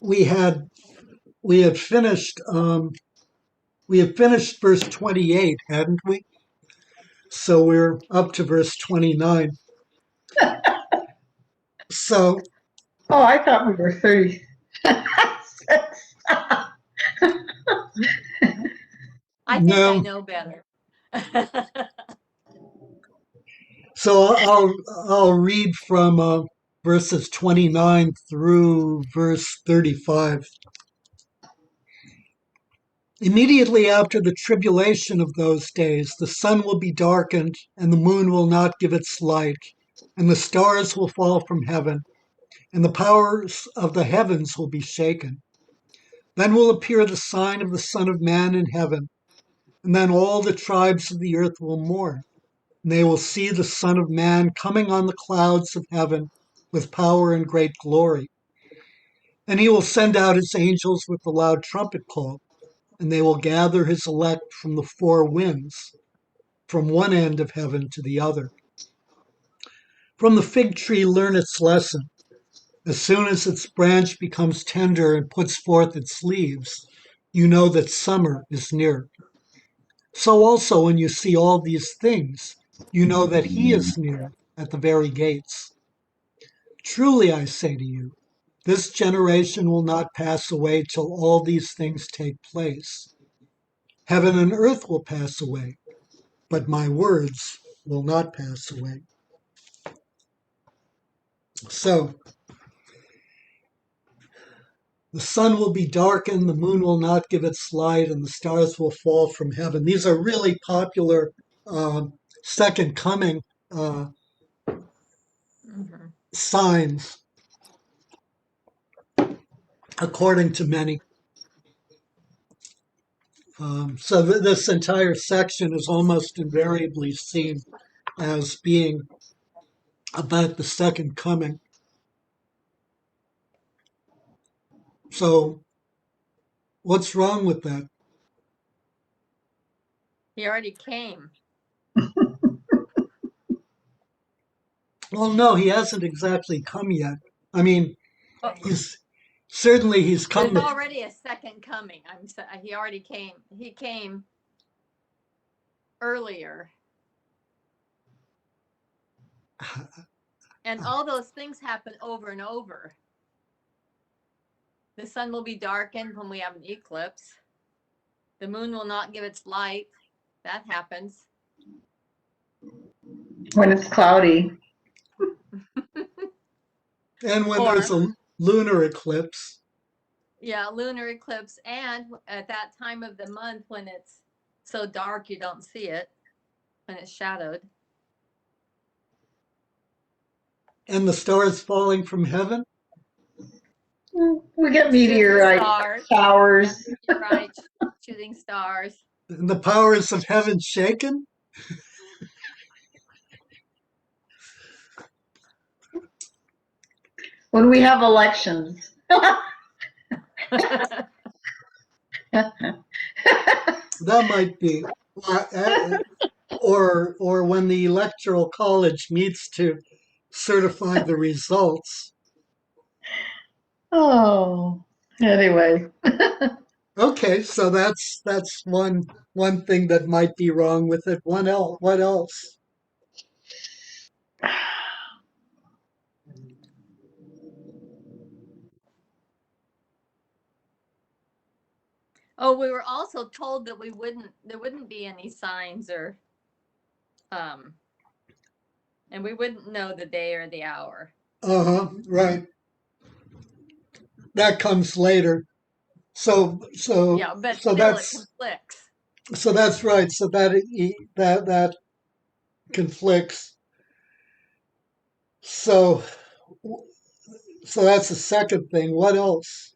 we had we had finished verse 28, hadn't we? So we're up to verse 29. So Oh, I thought we were 36. I think I no, know better. so I'll read from verses 29 through verse 35. Immediately after the tribulation of those days, the sun will be darkened, and the moon will not give its light, and the stars will fall from heaven, and the powers of the heavens will be shaken. Then will appear the sign of the Son of Man in heaven, and then all the tribes of the earth will mourn, and they will see the Son of Man coming on the clouds of heaven with power and great glory. And he will send out his angels with a loud trumpet call, and they will gather his elect from the four winds, from one end of heaven to the other. From the fig tree learn its lesson. As soon as its branch becomes tender and puts forth its leaves, you know that summer is near. So also when you see all these things, you know that he is near at the very gates. Truly I say to you, this generation will not pass away till all these things take place. Heaven and earth will pass away, but my words will not pass away. So the sun will be darkened, the moon will not give its light, and the stars will fall from heaven. These are really popular second coming uh, Mhm. signs, according to many. So this entire section is almost invariably seen as being about the second coming. So what's wrong with that? He already came. Well, no, he hasn't exactly come yet. I mean, Oh, he's he's there's come. already a second coming. He already came. He came earlier, and all those things happen over and over. The sun will be darkened when we have an eclipse. The moon will not give its light. That happens. When it's cloudy. And when Or, there's a lunar eclipse. yeah, lunar eclipse, and at that time of the month when it's so dark you don't see it, when it's shadowed. And the stars falling from heaven. We get Shooting meteorite stars. showers. Yeah, you're right. Shooting stars. And the powers of heaven shaken. When we have elections. That might be. Or when the electoral college meets to certify the results. Oh, anyway. Okay, so that's one thing that might be wrong with it. What else? Oh, we were also told that there wouldn't be any signs or um and we wouldn't know the day or the hour. Right. That comes later. So so Yeah, but so still it that's conflicts. so that's right. So that conflicts. So so that's the second thing. What else?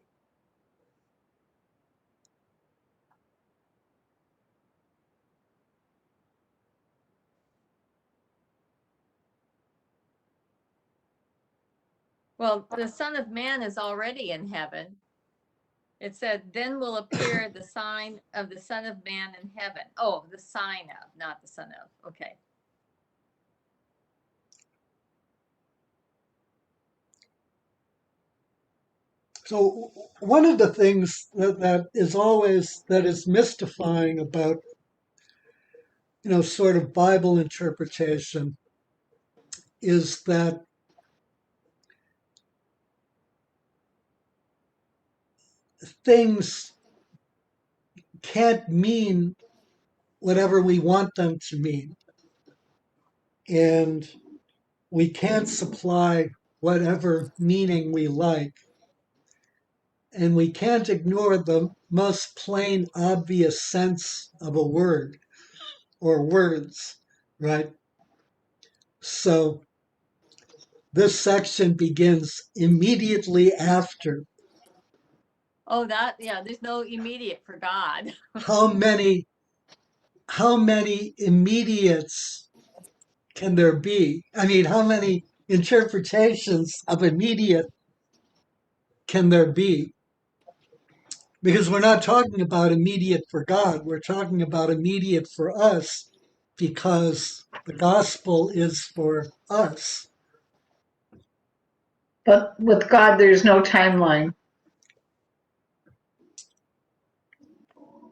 Well, the Son of Man is already in heaven. It said, then will appear the sign of the Son of Man in heaven. Oh, the sign of, not the son of. Okay. So one of the things that is mystifying about sort of Bible interpretation is that things can't mean whatever we want them to mean, and we can't supply whatever meaning we like, and we can't ignore the most plain, obvious sense of a word or words, right? So this section begins immediately after. Oh, yeah, there's no immediate for God. How many immediates can there be? I mean, how many interpretations of immediate can there be? Because we're not talking about immediate for God, we're talking about immediate for us because the gospel is for us. But with God, there's no timeline.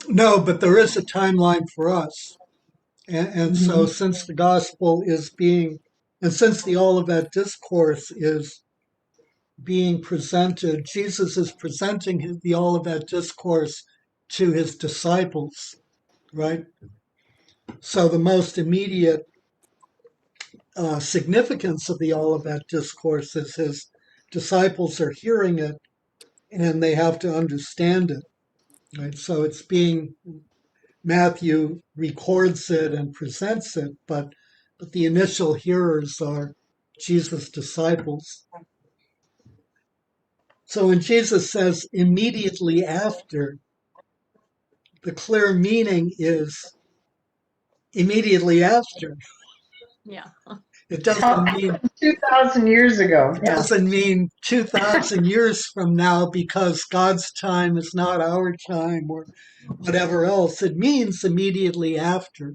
No, but there is a timeline for us. And so, Mhm. since the gospel is and since the Olivet Discourse is being presented, Jesus is presenting the Olivet Discourse to his disciples, right? So, the most immediate significance of the Olivet Discourse is his disciples are hearing it and they have to understand it, right? So, Matthew records it and presents it, but the initial hearers are Jesus' disciples. So when Jesus says immediately after, the clear meaning is immediately after. Yeah. It doesn't mean 2,000 years ago. it Yeah. doesn't mean 2,000 years from now because God's time is not our time or whatever else. It means immediately after.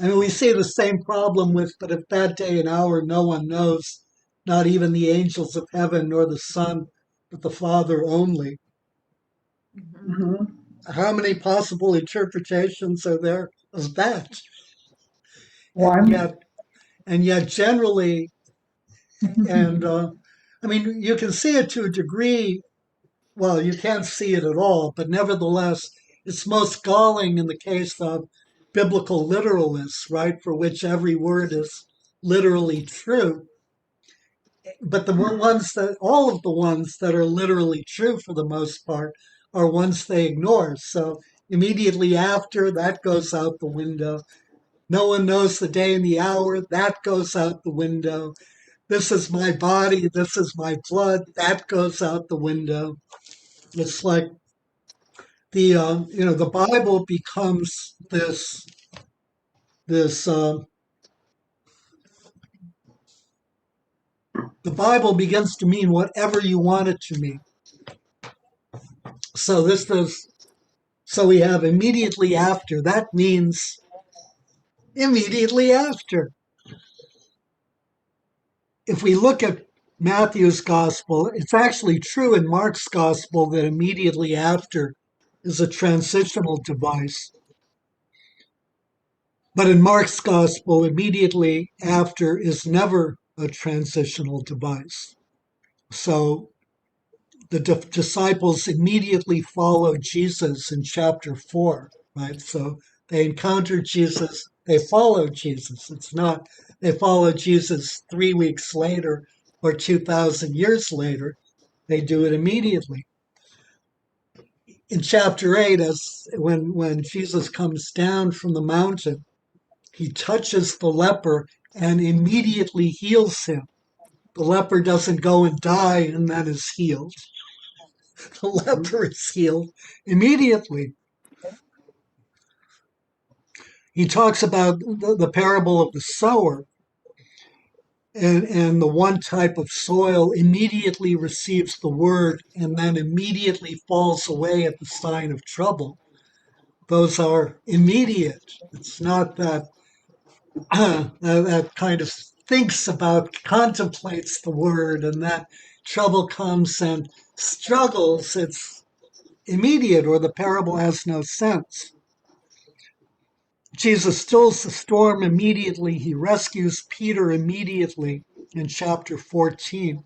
I mean, we see the same problem with, but at that day and hour, no one knows, not even the angels of heaven, nor the Son, but the Father only. Mhm. Mhm. How many possible interpretations are there of that? And One. yet, generally, and I mean, you can see it to a degree. Well, you can't see it at all, but nevertheless, it's most galling in the case of biblical literalists, right? For which every word is literally true. But all of the ones that are literally true for the most part are ones they ignore. So immediately after, that goes out the window. No one knows the day and the hour, that goes out the window. This is my body, this is my blood, that goes out the window. It's like the Bible becomes this the Bible begins to mean whatever you want it to mean. So this is So we have immediately after. That means immediately after. If we look at Matthew's gospel, it's actually true in Mark's gospel that immediately after is a transitional device. But in Mark's gospel, immediately after is never a transitional device. So the disciples immediately follow Jesus in chapter 4, right? So they encounter Jesus, they follow Jesus. It's not they follow Jesus 3 weeks later or 2,000 years later. They do it immediately. In chapter 8, when Jesus comes down from the mountain, he touches the leper and immediately heals him. The leper doesn't go and die and then is healed. The leper is healed immediately. He talks about the parable of the sower, and the one type of soil immediately receives the word and then immediately falls away at the sign of trouble. Those are immediate. It's not that that kind of thinks about, contemplates the word, and that trouble comes and struggles, it's immediate, or the parable has no sense. Jesus stills the storm immediately. He rescues Peter immediately in chapter 14.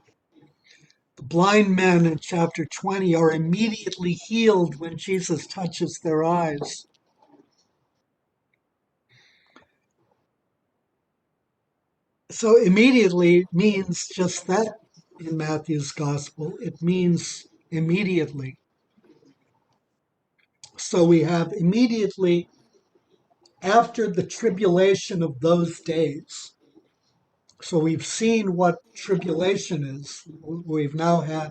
The blind men in chapter 20 are immediately healed when Jesus touches their eyes. So immediately means just that in Matthew's gospel. It means immediately. So we have immediately after the tribulation of those days. So we've seen what tribulation is. We've now had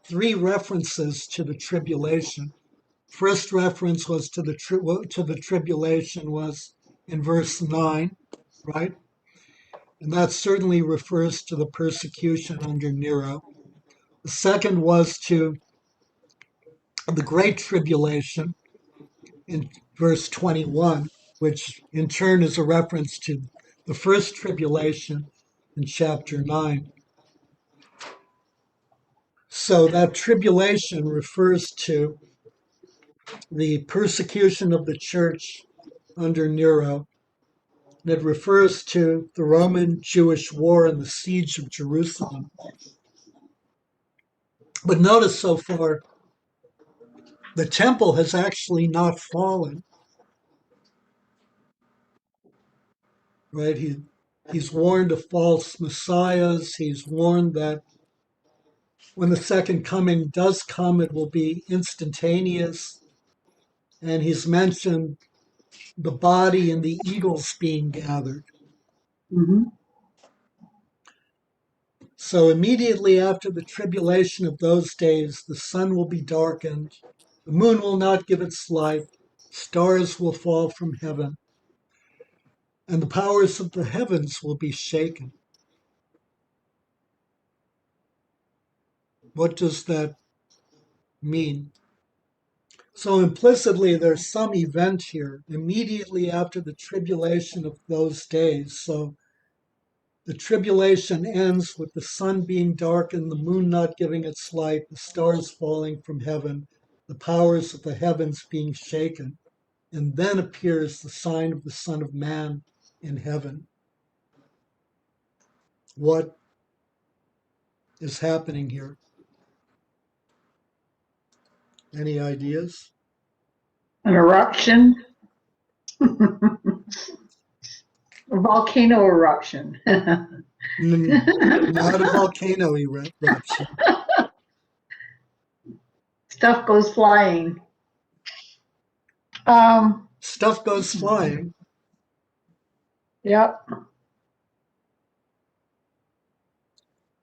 three references to the tribulation. First reference was to the tribulation was in verse 9, right? And that certainly refers to the persecution under Nero. The second was to the Great Tribulation in verse 21, which in turn is a reference to the first tribulation in chapter 9. So that tribulation refers to the persecution of the church under Nero. And it refers to the Roman-Jewish war and the siege of Jerusalem. But notice so far, the temple has actually not fallen, right? He's warned of false messiahs. He's warned that when the second coming does come, it will be instantaneous. And he's mentioned the body and the eagles being gathered. Mm-hmm. So immediately after the tribulation of those days, the sun will be darkened, the moon will not give its light, stars will fall from heaven, and the powers of the heavens will be shaken. What does that mean? So implicitly, there's some event here immediately after the tribulation of those days. So the tribulation ends with the sun being darkened, the moon not giving its light, the stars falling from heaven, the powers of the heavens being shaken. And then appears the sign of the Son of Man in heaven. What is happening here? Any ideas? An eruption, a volcano eruption. Not a volcano eruption. Stuff goes flying. Stuff goes flying. Yep.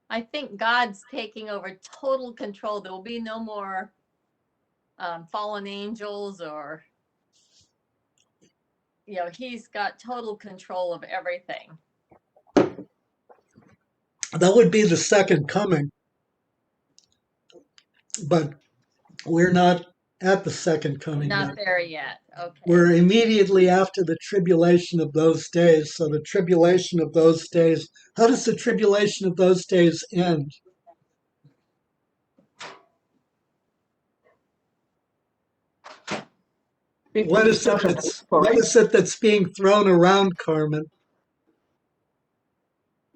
I think God's taking over total control. There will be no more fallen angels or, he's got total control of everything. That would be the second coming. But we're not at the second coming Not yet. there yet. Okay. We're immediately after the tribulation of those days. So the tribulation of those days, how does the tribulation of those days end? What is it that's being thrown around, Carmen?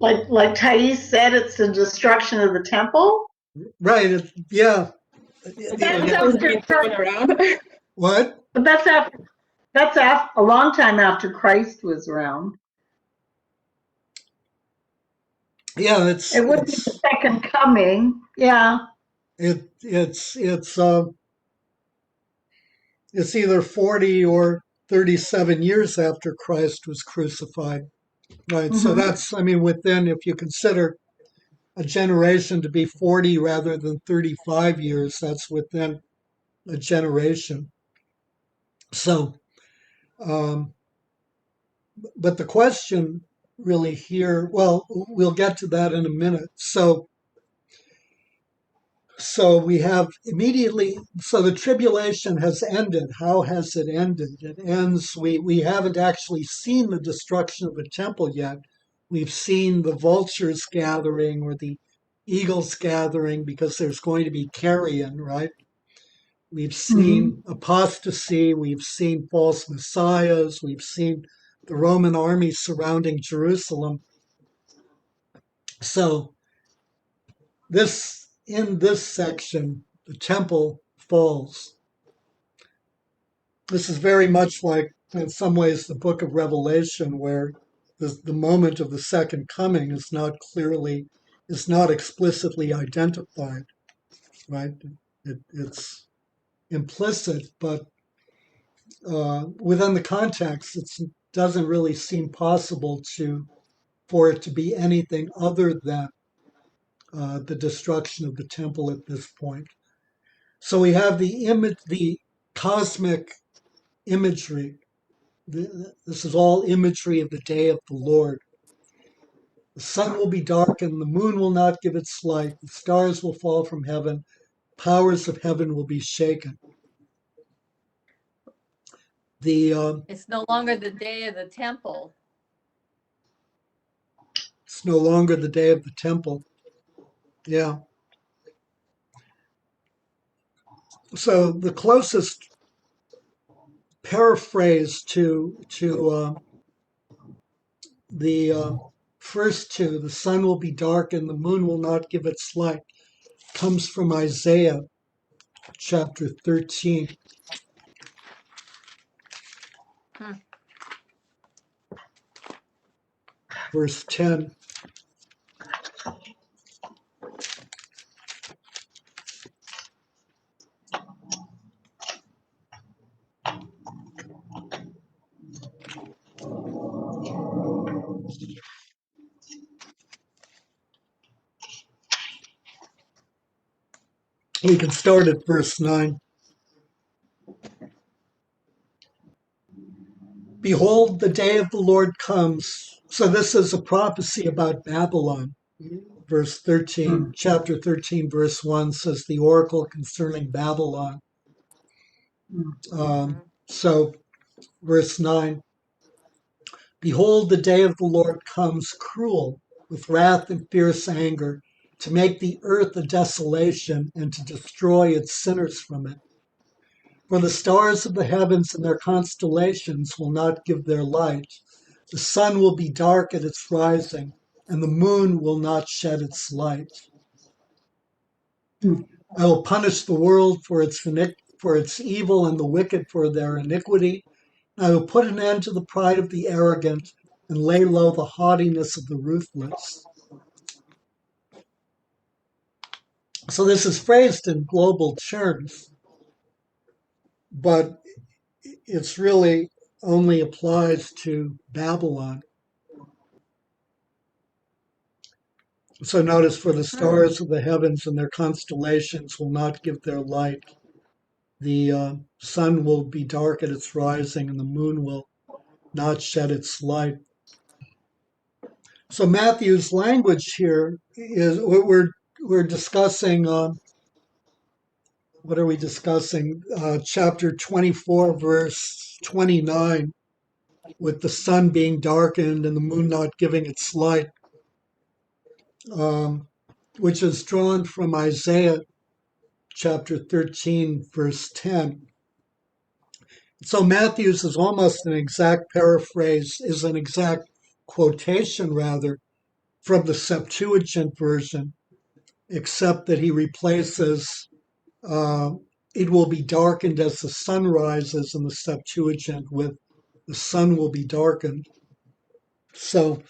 Like Thais said, it's the destruction of the temple. Right. Yeah. That's after, around. What? but that's after a long time after Christ was around. Yeah, It would be the second coming. Yeah. It's either 40 or 37 years after Christ was crucified. Right. Mm-hmm. So that's, within, if you consider a generation to be 40 rather than 35 years, that's within a generation. So, but the question really here, well, we'll get to that in a minute. So we have immediately, so the tribulation has ended. How has it ended? It ends, we haven't actually seen the destruction of the temple yet. We've seen the vultures gathering or the eagles gathering because there's going to be carrion, right? We've Hmm. seen apostasy, we've seen false messiahs, we've seen the Roman army surrounding Jerusalem. So in this section, the temple falls. This is very much like, in some ways, the book of Revelation, where the moment of the second coming is not explicitly identified, right? It's implicit, but within the context, it doesn't really seem possible for it to be anything other than the destruction of the temple at this point. So we have the cosmic imagery. This is all imagery of the day of the Lord. The sun will be darkened, the moon will not give its light, the stars will fall from heaven, powers of heaven will be shaken. It's no longer the day of the temple. It's no longer the day of the temple. Yeah. So the closest paraphrase to the first two, the sun will be darkened, the moon will not give its light, comes from Isaiah chapter 13. Hmm. Verse 10. We can start at verse 9. Behold, the day of the Lord comes. So this is a prophecy about Babylon. Verse 13, chapter 13, verse 1 says the oracle concerning Babylon. So verse 9, behold, the day of the Lord comes cruel, with wrath and fierce anger, to make the earth a desolation and to destroy its sinners from it. For the stars of the heavens and their constellations will not give their light. The sun will be dark at its rising, and the moon will not shed its light. I will punish the world for its evil and the wicked for their iniquity. I will put an end to the pride of the arrogant and lay low the haughtiness of the ruthless. So this is phrased in global terms, but it's really only applies to Babylon. So notice, for the stars of the heavens and their constellations will not give their light. The sun will be dark at its rising, and the moon will not shed its light. So Matthew's language here is what we're discussing. What are we discussing? Chapter 24, verse 29, with the sun being darkened and the moon not giving its light, which is drawn from Isaiah chapter 13, verse 10. So Matthew's is almost an exact paraphrase, is an exact quotation, rather, from the Septuagint version, except that he replaces it will be darkened as the sun rises in the Septuagint with the sun will be darkened. So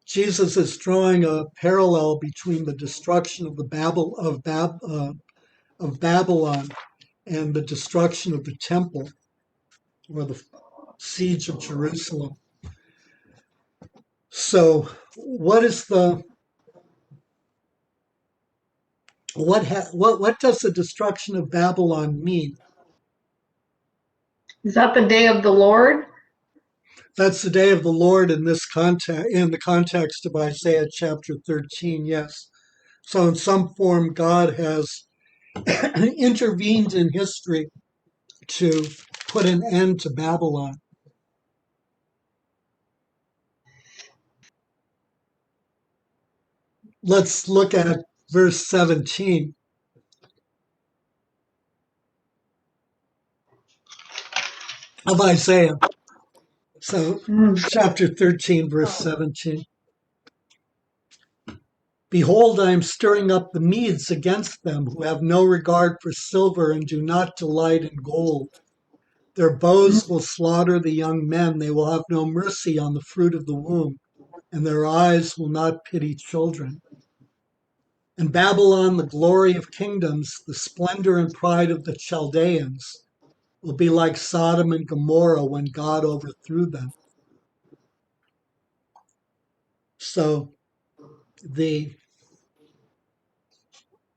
Jesus is drawing a parallel between the destruction of of Babylon and the destruction of the temple, or the siege of Jerusalem. So, what is the what does the destruction of Babylon mean? Is that the day of the Lord? That's the day of the Lord in this context, in the context of Isaiah chapter 13. Yes. So, in some form, God has intervened in history to put an end to Babylon. let's look at verse 17 of Isaiah. So, chapter 13, verse 17. Behold, I am stirring up the Medes against them, who have no regard for silver and do not delight in gold. Their bows will slaughter the young men. They will have no mercy on the fruit of the womb, and their eyes will not pity children. And Babylon, the glory of kingdoms, the splendor and pride of the Chaldeans, will be like Sodom and Gomorrah when God overthrew them. So the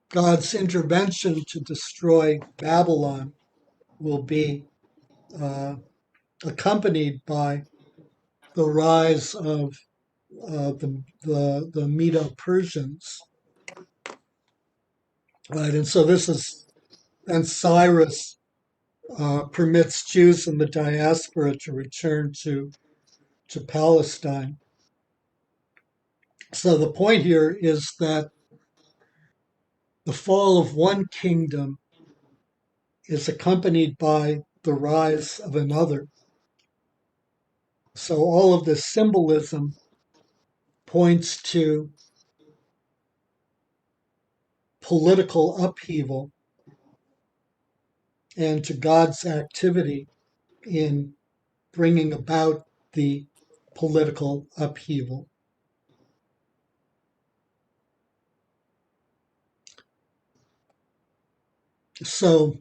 God's intervention to destroy Babylon will be accompanied by the rise of the Medo-Persians, right? And so this is, and Cyrus permits Jews in the diaspora to return to Palestine. So the point here is that the fall of one kingdom is accompanied by the rise of another. So all of this symbolism points to political upheaval and to God's activity in bringing about the political upheaval. So,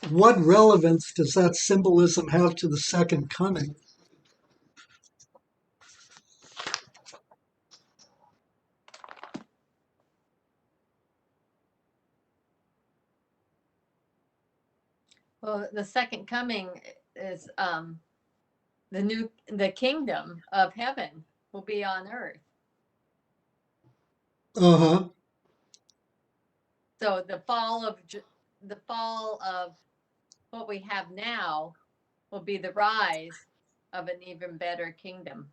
what relevance does that symbolism have to the second coming? Well, the second coming is the kingdom of heaven will be on earth. Uh-huh. So the fall of what we have now will be the rise of an even better kingdom.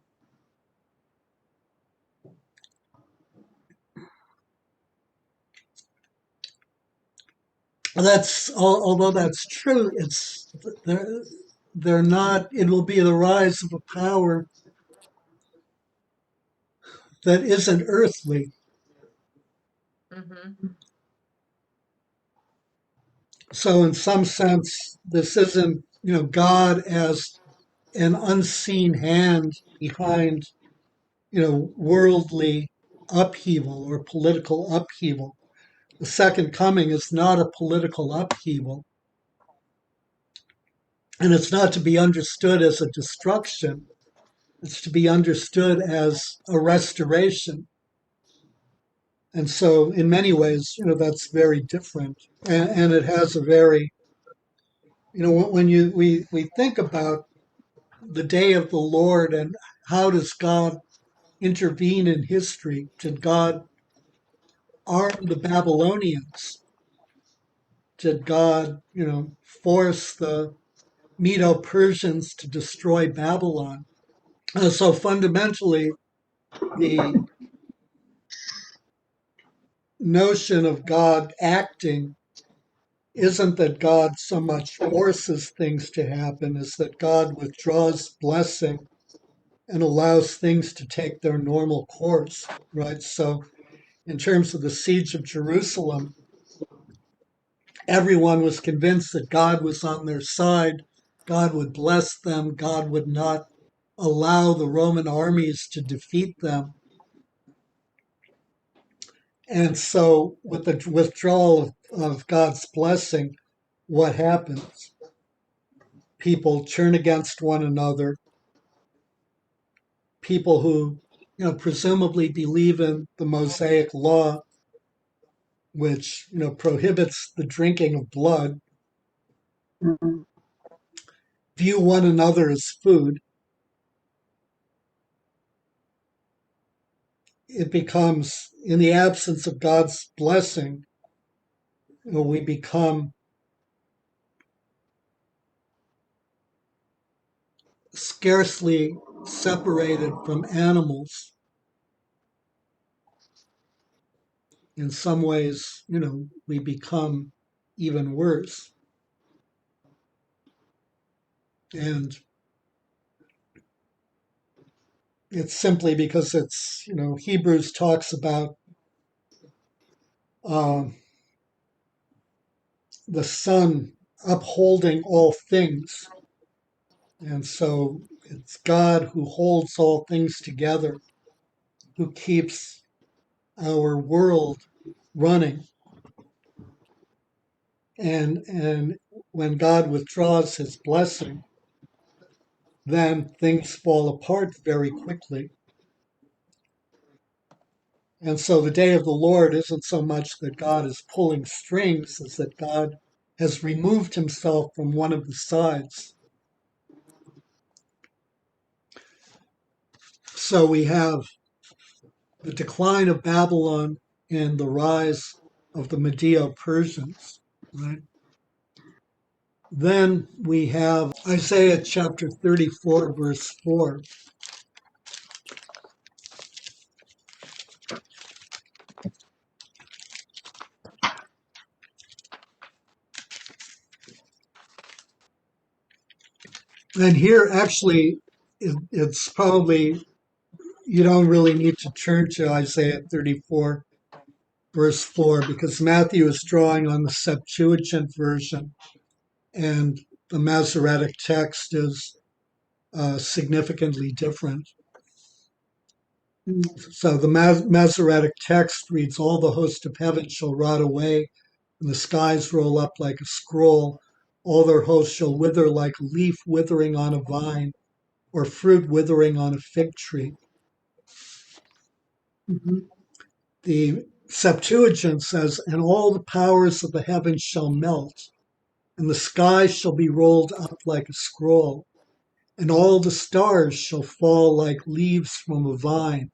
That's, although that's true, they're not, it will be the rise of a power that isn't earthly. Mm-hmm. So in some sense, this isn't, God as an unseen hand behind, worldly upheaval or political upheaval. The second coming is not a political upheaval, and it's not to be understood as a destruction. It's to be understood as a restoration. And so, in many ways, that's very different, and it has a very, when we think about the day of the Lord and how does God intervene in history? Did God arm the Babylonians? Did God, force the Medo-Persians to destroy Babylon? So fundamentally, the notion of God acting isn't that God so much forces things to happen, is that God withdraws blessing and allows things to take their normal course, right? So in terms of the siege of Jerusalem, everyone was convinced that God was on their side. God would bless them. God would not allow the Roman armies to defeat them. And so, with the withdrawal of God's blessing, what happens? People turn against one another. People who, presumably believe in the Mosaic law, which, prohibits the drinking of blood, view one another as food. It becomes, in the absence of God's blessing, we become scarcely separated from animals. In some ways, we become even worse. And it's simply because Hebrews talks about um, the Son upholding all things. And so it's God who holds all things together, who keeps our world running. And when God withdraws his blessing, then things fall apart very quickly. And so the day of the Lord isn't so much that God is pulling strings as that God has removed himself from one of the sides. So we have the decline of Babylon and the rise of the Medo-Persians, right? Then we have Isaiah chapter 34, verse 4. And here, actually, it's probably, you don't really need to turn to Isaiah 34, verse 4, because Matthew is drawing on the Septuagint version, and the Masoretic text is significantly different. So the Masoretic text reads, "All the host of heaven shall rot away, and the skies roll up like a scroll. All their hosts shall wither like a leaf withering on a vine, or fruit withering on a fig tree." Mhm. The Septuagint says, "And all the powers of the heavens shall melt, and the sky shall be rolled up like a scroll, and all the stars shall fall like leaves from a vine,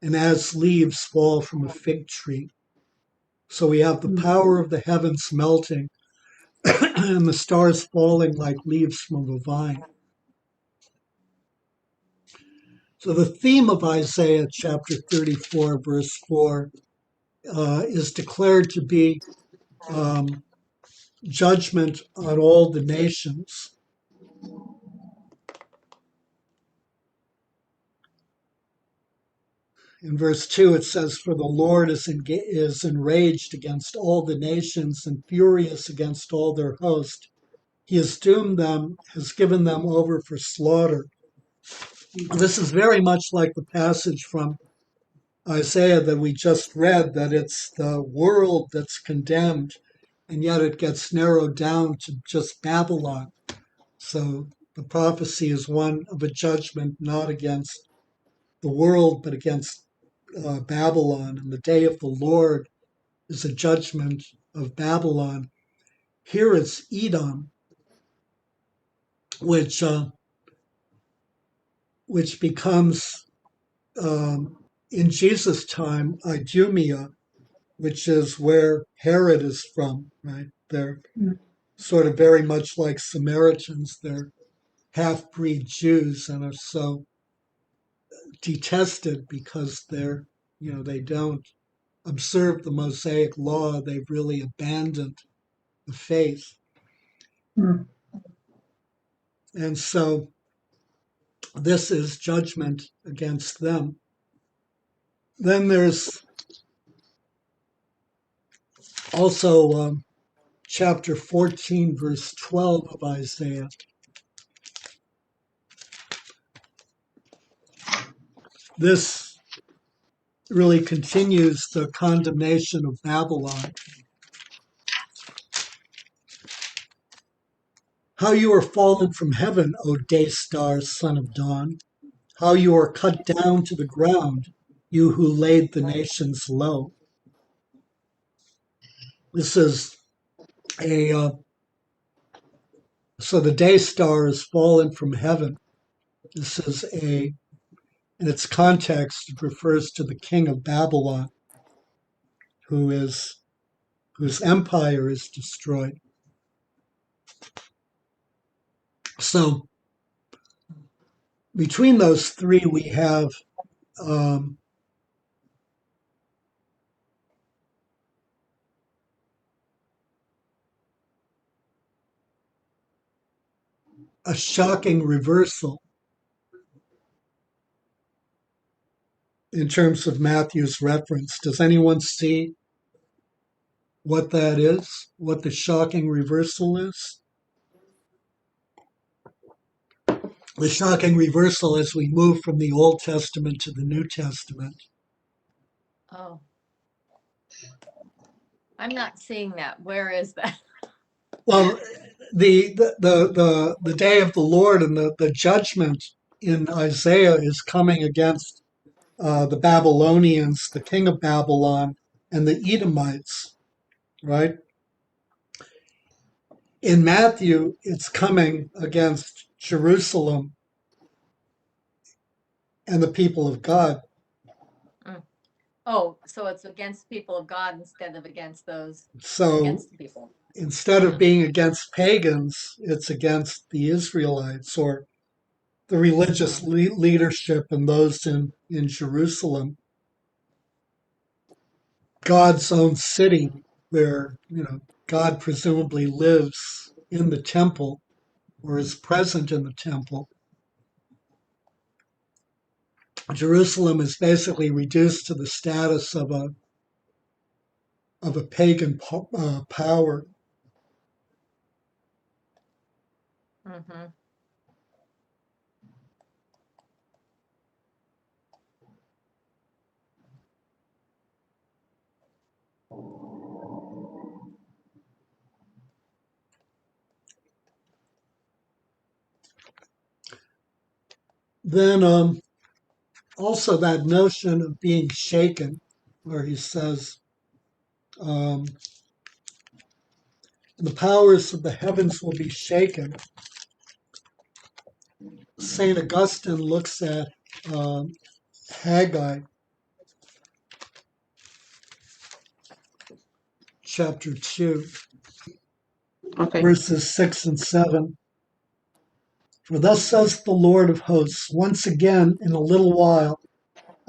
and as leaves fall from a fig tree." So we have the power of the heavens melting and the stars falling like leaves from a vine. So the theme of Isaiah chapter 34, verse 4, is declared to be um, judgment on all the nations. In verse 2, it says, "For the Lord is enraged against all the nations and furious against all their host. He has doomed them, has given them over for slaughter." This is very much like the passage from Isaiah that we just read, that it's the world that's condemned, and yet it gets narrowed down to just Babylon. So the prophecy is one of a judgment not against the world, but against Babylon. And the day of the Lord is a judgment of Babylon. Here it's Edom, which becomes in Jesus' time Idumea, which is where Herod is from. Right, they're sort of very much like Samaritans. They're half-breed Jews and are so detested because they don't observe the Mosaic law. They've really abandoned the faith. Mm. And so this is judgment against them. Then there's also chapter 14, verse 12 of Isaiah. This really continues the condemnation of Babylon. "How you are fallen from heaven, O day star, son of dawn! How you are cut down to the ground, you who laid the nations low." This is a so the day star is fallen from heaven. This is in its context, it refers to the king of Babylon, whose empire is destroyed. So between those three, we have um, a shocking reversal in terms of Matthew's reference. Does anyone see what that is? What the shocking reversal is? The shocking reversal as we move from the Old Testament to the New Testament. Oh, I'm not seeing that. Where is that? Well, the day of the Lord and the judgment in Isaiah is coming against the Babylonians, the king of Babylon, and the Edomites, right? In Matthew, it's coming against Jerusalem and the people of God. Mm. Oh, so it's against people of God instead of against those So against the people. instead of being against pagans, it's against the Israelites or the religious leadership and those in Jerusalem, God's own city, where God presumably lives in the temple or is present in the temple. Jerusalem is basically reduced to the status of a pagan power. Mm-hmm. Then also that notion of being shaken, where he says, um, the powers of the heavens will be shaken. St. Augustine looks at um, Haggai chapter 2, Okay. verses 6 and 7. For thus says the Lord of hosts, once again in a little while,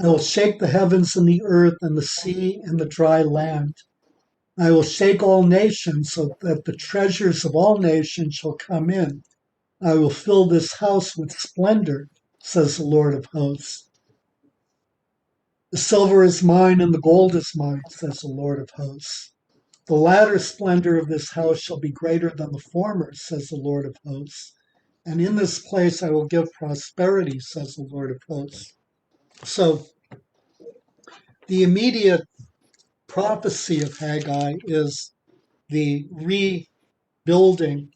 I will shake the heavens and the earth and the sea and the dry land. I will shake all nations so that the treasures of all nations shall come in. I will fill this house with splendor, says the Lord of hosts. The silver is mine and the gold is mine, says the Lord of hosts. The latter splendor of this house shall be greater than the former, says the Lord of hosts. And in this place I will give prosperity, says the Lord of hosts. So the immediate prophecy of Haggai is the rebuilding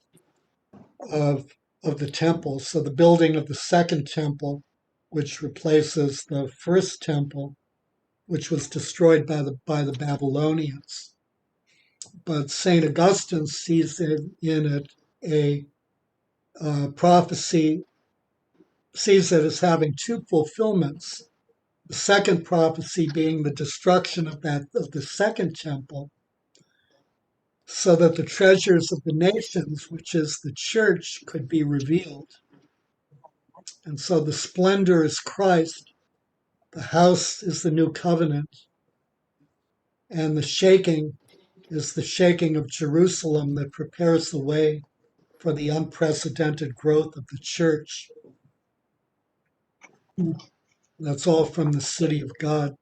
of the temple. So the building of the second temple, which replaces the first temple, which was destroyed by the Babylonians. But Saint Augustine sees in it a prophecy, sees it as having two fulfillments. The second prophecy being the destruction of the second temple, so that the treasures of the nations, which is the church, could be revealed. And so the splendor is Christ, the house is the new covenant, and the shaking is the shaking of Jerusalem that prepares the way for the unprecedented growth of the church. That's all from the city of God.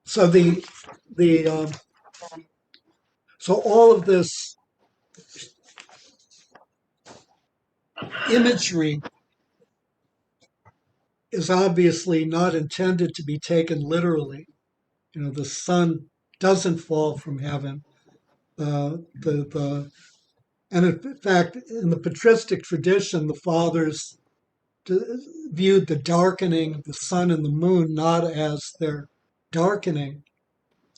So the so all of this imagery is obviously not intended to be taken literally. The sun doesn't fall from heaven. The and in fact, in the patristic tradition, the fathers viewed the darkening of the sun and the moon not as their darkening,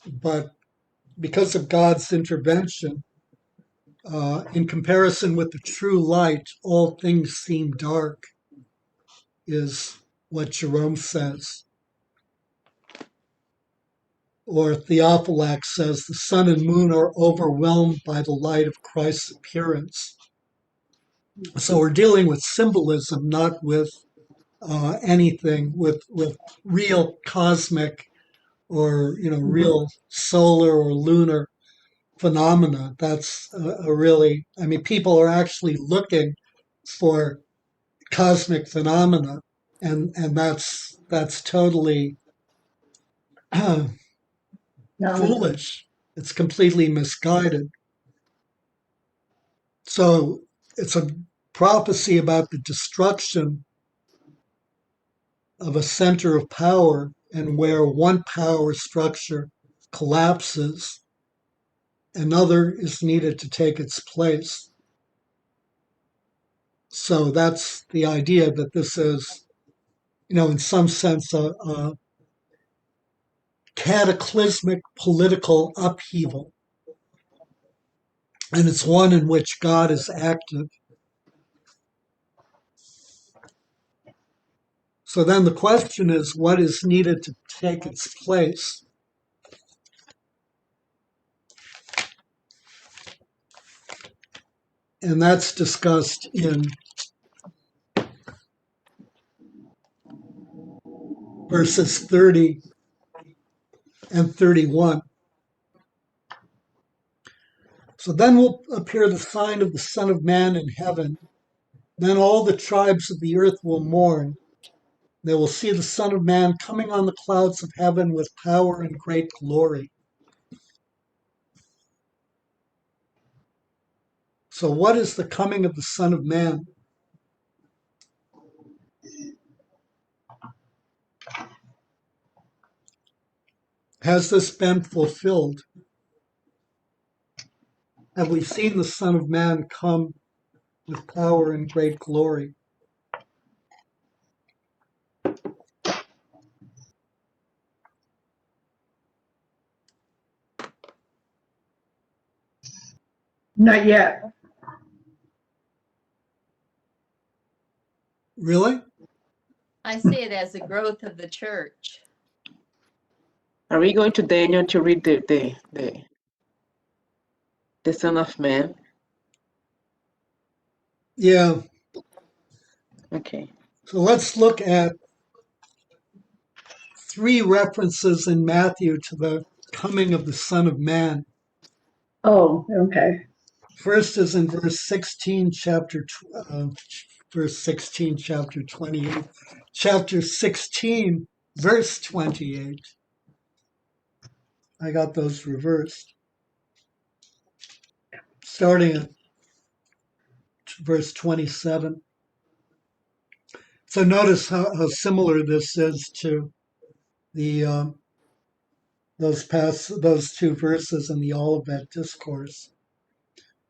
but because of God's intervention, in comparison with the true light, all things seem dark, is what Jerome says. or Theophylact says, the sun and moon are overwhelmed by the light of Christ's appearance. So we're dealing with symbolism, not with anything, with real cosmic or real solar or lunar phenomena. That's a really, I mean, people are actually looking for cosmic phenomena, and that's totally No. foolish. It's completely misguided. So it's a prophecy about the destruction of a center of power, and where one power structure collapses, another is needed to take its place. So that's the idea, that this is, in some sense, a cataclysmic political upheaval. And it's one in which God is active. So then the question is, what is needed to take its place? And that's discussed in verses 30 and 31. So then will appear the sign of the Son of Man in heaven. Then all the tribes of the earth will mourn. They will see the Son of Man coming on the clouds of heaven with power and great glory. So what is the coming of the Son of Man? Has this been fulfilled? Have we seen the Son of Man come with power and great glory? Not yet. Really? I see it as the growth of the church. Are we going to Daniel to read the Son of Man? Yeah. Okay. So let's look at 3 references in Matthew to the coming of the Son of Man. Oh, okay. First is in verse 16, verse 16, chapter 28. Chapter 16, verse 28. I got those reversed. Starting at verse 27. So notice how similar this is to the those 2 verses in the Olivet Discourse.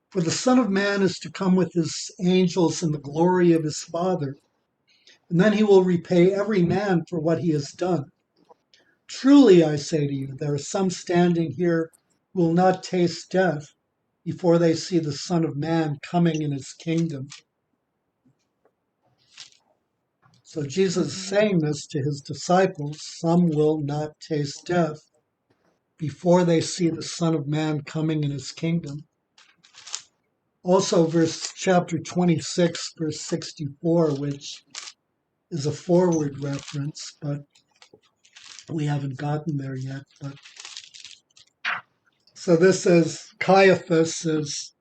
For the Son of Man is to come with his angels in the glory of his Father, and then he will repay every man for what he has done. Truly, I say to you, there are some standing here who will not taste death before they see the Son of Man coming in his kingdom. So Jesus is saying this to his disciples. Some will not taste death before they see the Son of Man coming in his kingdom. Also, chapter 26, verse 64, which is a forward reference, but we haven't gotten there yet. But so this is Caiaphas is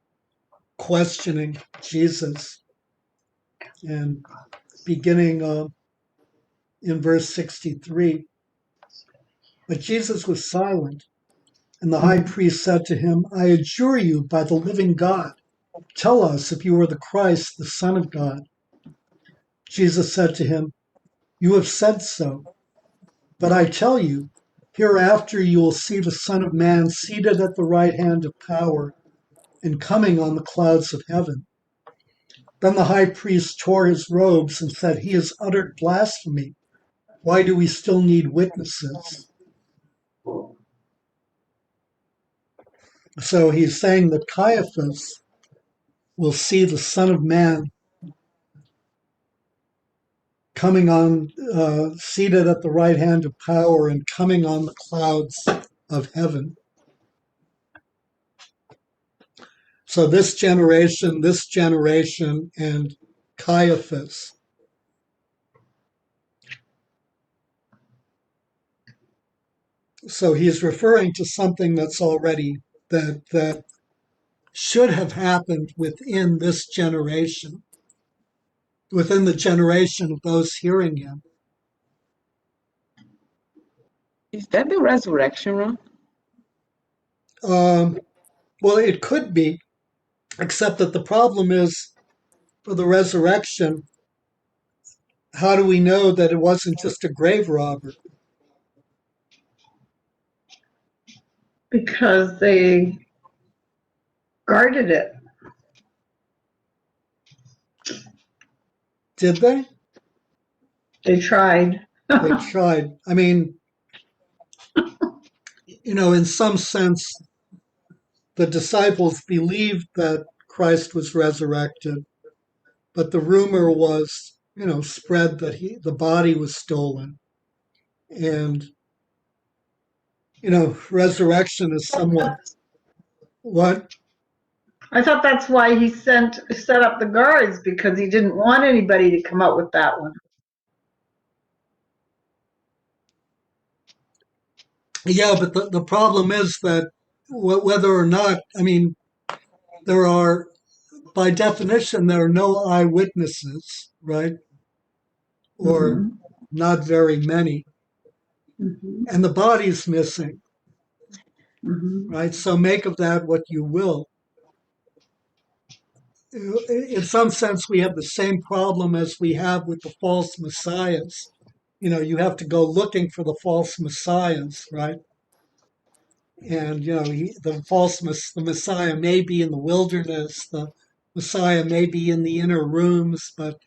questioning Jesus, and beginning in verse 63. But Jesus was silent, and the high priest said to him, I adjure you by the living God, tell us if you are the Christ, the Son of God. Jesus said to him, you have said so. But I tell you, hereafter you will see the Son of Man seated at the right hand of power and coming on the clouds of heaven. Then the high priest tore his robes and said, he has uttered blasphemy. Why do we still need witnesses? So he's saying that Caiaphas will see the Son of Man coming on, seated at the right hand of power and coming on the clouds of heaven. So this generation, and Caiaphas. So he's referring to something that's already, that should have happened within this generation, within the generation of those hearing him. Is that the resurrection, Ron? Well, it could be, except that the problem is for the resurrection, how do we know that it wasn't just a grave robber? Because they guarded it. Did they? They tried. They tried. I mean, in some sense, the disciples believed that Christ was resurrected, but the rumor was, spread that the body was stolen. And, resurrection is somewhat what? I thought that's why he set up the guards, because he didn't want anybody to come out with that one. Yeah, but the problem is that whether or not, I mean, by definition, there are no eyewitnesses, right? Or Mm-hmm. not very many. Mm-hmm. And the body's missing, Mm-hmm. right? So make of that what you will. In some sense, we have the same problem as we have with the false messiahs. You have to go looking for the false messiahs, right? And the Messiah may be in the wilderness, the Messiah may be in the inner rooms, but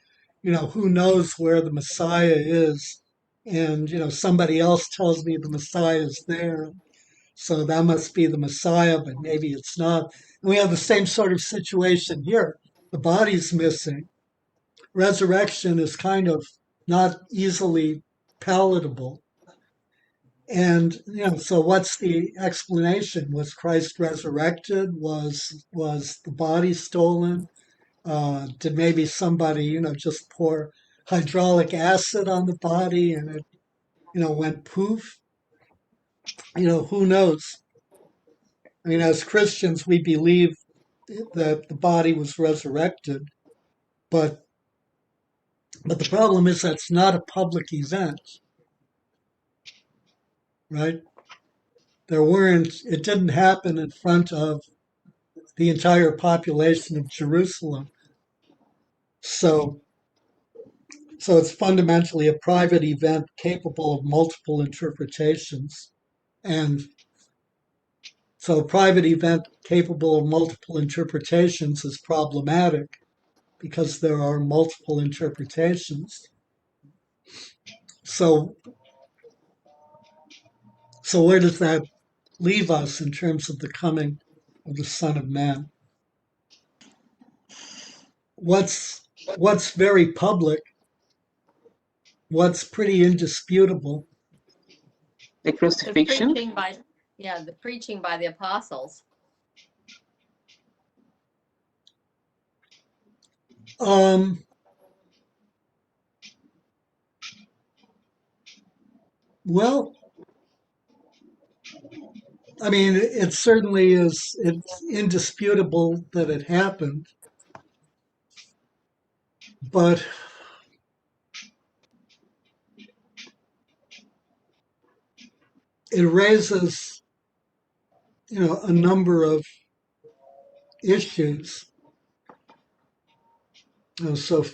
who knows where the Messiah is? And somebody else tells me the Messiah is there, so that must be the Messiah, but maybe it's not. And we have the same sort of situation here. The body's missing. Resurrection is kind of not easily palatable. And so what's the explanation? Was Christ resurrected? Was the body stolen? Did maybe somebody just pour hydraulic acid on the body and it went poof? Who knows? I mean, as Christians, we believe that the body was resurrected, but the problem is that's not a public event, right? It didn't happen in front of the entire population of Jerusalem. So it's fundamentally a private event capable of multiple interpretations. And so a private event capable of multiple interpretations is problematic because there are multiple interpretations. So where does that leave us in terms of the coming of the Son of Man? What's very public, what's pretty indisputable? The crucifixion? The preaching by the apostles. Well, I mean, it certainly is, it's indisputable that it happened, but it raises, a number of issues. So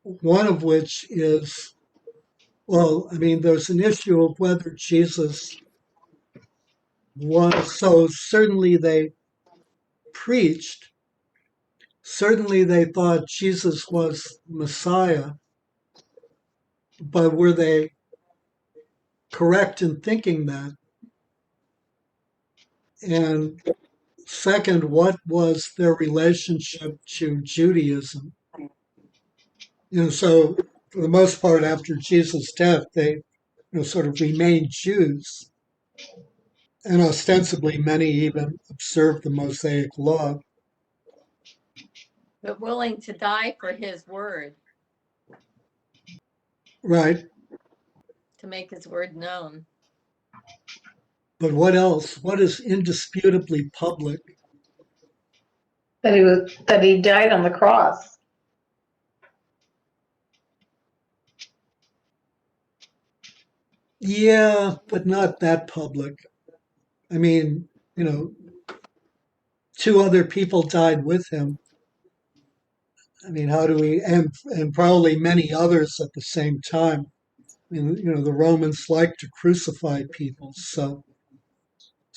one of which is, well, I mean, there's an issue of whether Jesus was, so certainly they preached, certainly they thought Jesus was Messiah, but were they correct in thinking that? And second, what was their relationship to Judaism? So for the most part, after Jesus' death, they sort of remained Jews. And ostensibly, many even observe the Mosaic law. But willing to die for his word, Right. to make his word known. But what else? What is indisputably public? That he died on the cross. Yeah, but not that public. I mean, you know, two other people died with him. I mean, how do we, and probably many others at the same time. I mean, you know, the Romans like to crucify people. So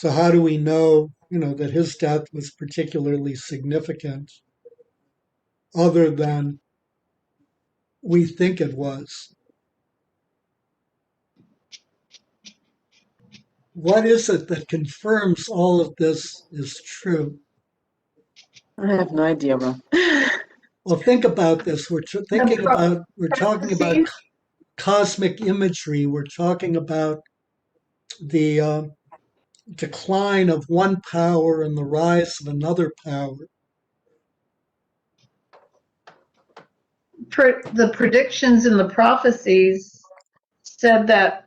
how do we know, you know, that his death was particularly significant other than we think it was? What is it that confirms all of this is true? I have no idea, bro. Well, think about this. We're talking about Prophecies. cosmic imagery. We're talking about the decline of one power and the rise of another power. The predictions in the prophecies said that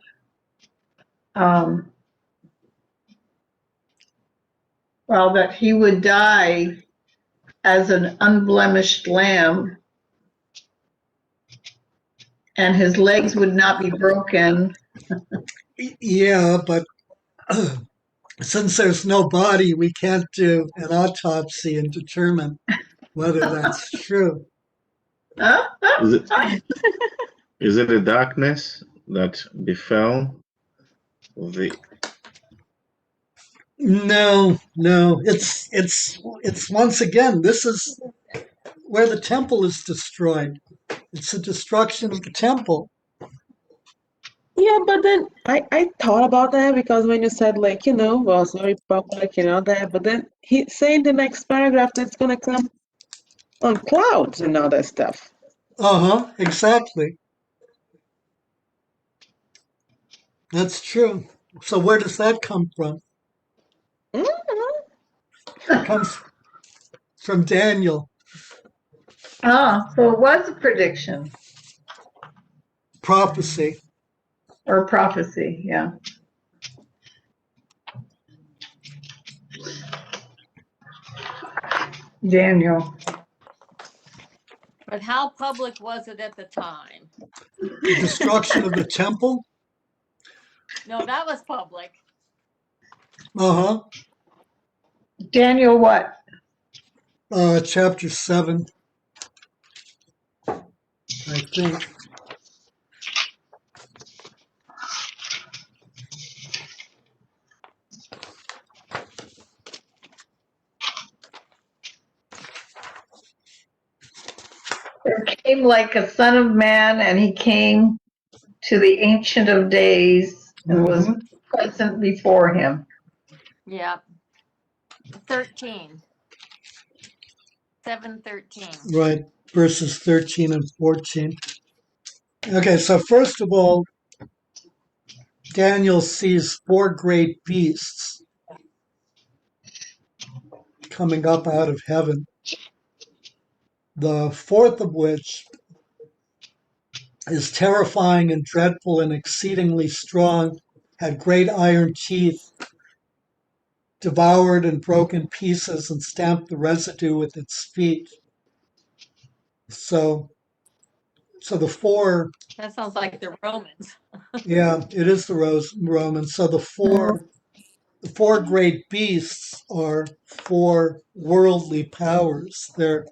that he would die as an unblemished lamb and his legs would not be broken. Yeah, but since there's no body, we can't do an autopsy and determine whether that's true. Is it is it a darkness that befell the? No, it's once again, this is where the temple is destroyed. It's the destruction of the temple. Yeah, but then I thought about that because when you said like, was very public, that, but then he saying the next paragraph that's gonna come on clouds and all that stuff. Uh-huh, exactly. That's true. So where does that come from? It comes from Daniel. So it was a prediction Prophecy. or prophecy, yeah. Daniel. But how public was it at the time? The destruction of the temple? No, that was public. Uh-huh. Daniel what? Chapter 7, I think. There came like a son of man, and he came to the Ancient of Days and was Mhm. present before him. Yeah. 13. 7:13. Right, verses 13 and 14. Okay, so first of all, Daniel sees four great beasts coming up out of heaven. The fourth of which is terrifying and dreadful and exceedingly strong, had great iron teeth, devoured and broke in pieces, and stamped the residue with its feet. So the four, That sounds like the Romans. yeah, it is the Romans. So the four great beasts are four worldly powers. They're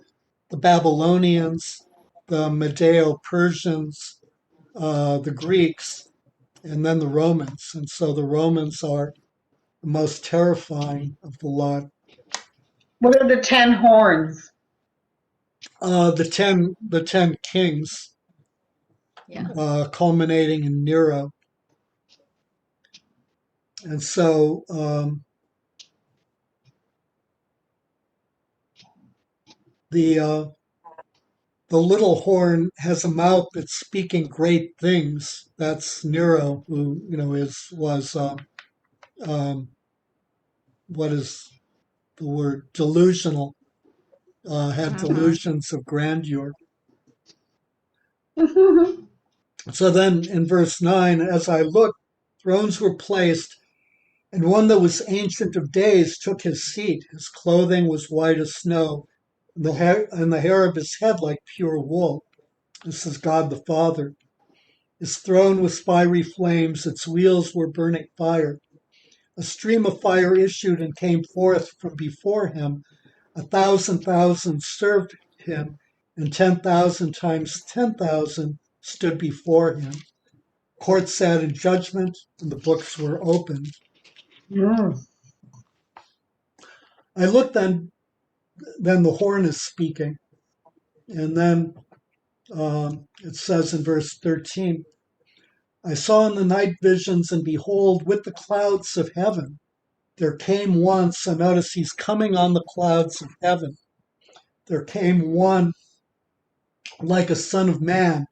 the Babylonians, the Medeo-Persians, the Greeks, and then the Romans. And so the Romans are the most terrifying of the lot. What are the 10 horns? The ten kings, Yeah. culminating in Nero. And so the little horn has a mouth that's speaking great things. That's Nero, who was what is the word, delusional, had delusions of grandeur. So then in verse 9, as I looked, thrones were placed, and one that was ancient of days took his seat. His clothing was white as snow, and the hair of his head like pure wool. This is God the Father. His throne was fiery flames, its wheels were burning fire. A stream of fire issued and came forth from before him. 1,000,000 served him, and 10,000 times 10,000 stood before him. Court sat in judgment, and the books were opened. I looked, then the horn is speaking. And then it says in verse 13, I saw in the night visions, and behold, with the clouds of heaven, there came one. So notice he's coming on the clouds of heaven. There came one like a son of man,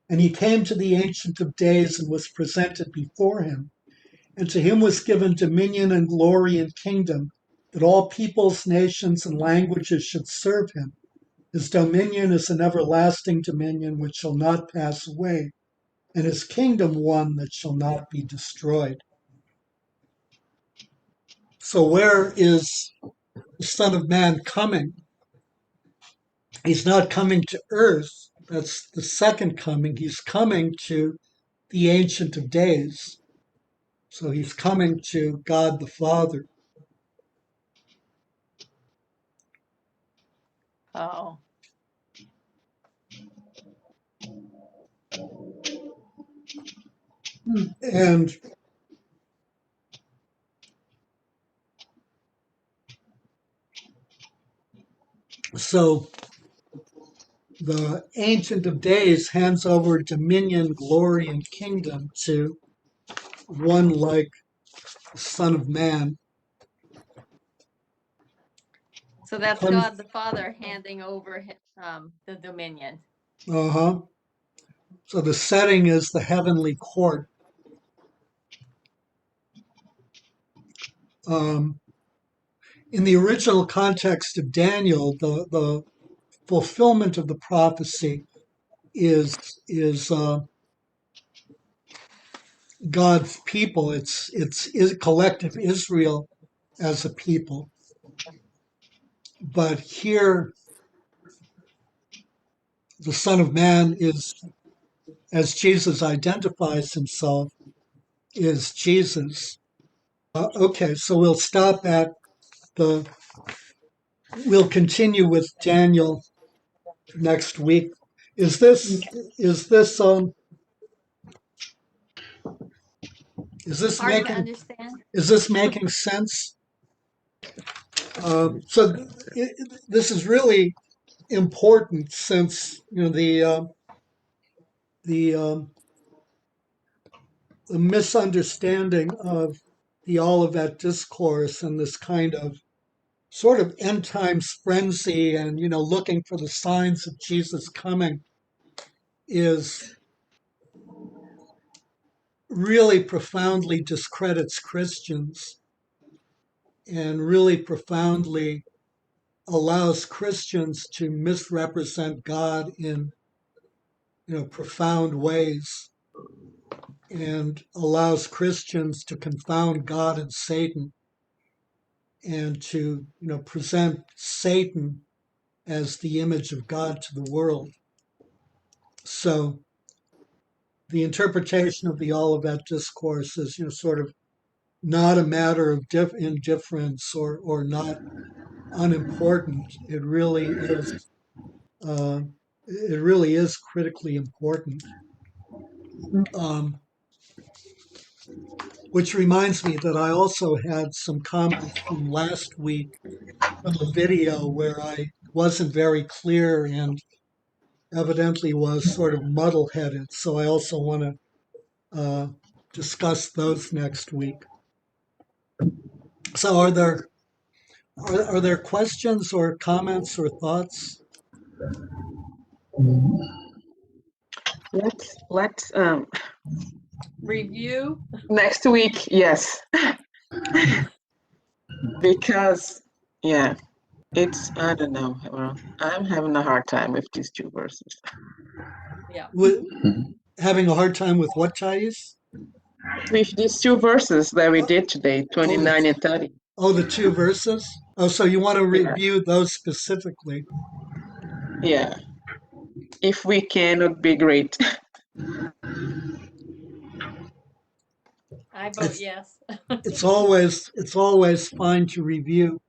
and he came to the Ancient of Days and was presented before him. And to him was given dominion and glory and kingdom, that all peoples, nations, and languages should serve him. His dominion is an everlasting dominion which shall not pass away, and his kingdom one that shall not be destroyed. So where is the Son of Man coming? He's not coming to earth. That's the second coming. He's coming to the Ancient of Days. So he's coming to God the Father. Oh. And so the Ancient of Days hands over dominion, glory, and kingdom to one like the Son of Man. So that's Comes- God the Father handing over the dominion. Uh-huh. So the setting is the heavenly court. In the original context of Daniel, the fulfillment of the prophecy is God's people. It's collective Israel as a people. But here, the Son of Man is, as Jesus identifies himself, is Jesus. Okay, so we'll stop at we'll continue with Daniel next week. Is this Hard to making understand. sense? So this is really important, since the misunderstanding of the Olivet Discourse and this kind of sort of end times frenzy, and looking for the signs of Jesus coming, is really profoundly discredits Christians, and really profoundly allows Christians to misrepresent God in profound ways, and allows Christians to confound God and Satan, and to present Satan as the image of God to the world. So the interpretation of the Olivet Discourse is sort of not a matter of indifference or not unimportant. It really is. It really is critically important. Which reminds me that I also had some comments from last week on the video where I wasn't very clear and evidently was sort of muddle-headed. So I also want to discuss those next week. So are there questions or comments or thoughts? Let's Review. next week, yes. Because, yeah, it's, I don't know. Well, I'm having a hard time with these two verses. Yeah. Having a hard time with what, Thais? With these two verses that we did today, 29 and 30. Oh, the two verses? Oh, so you want to Yeah. review those specifically? Yeah. If we can, it would be great. I vote yes. It's always fine to review.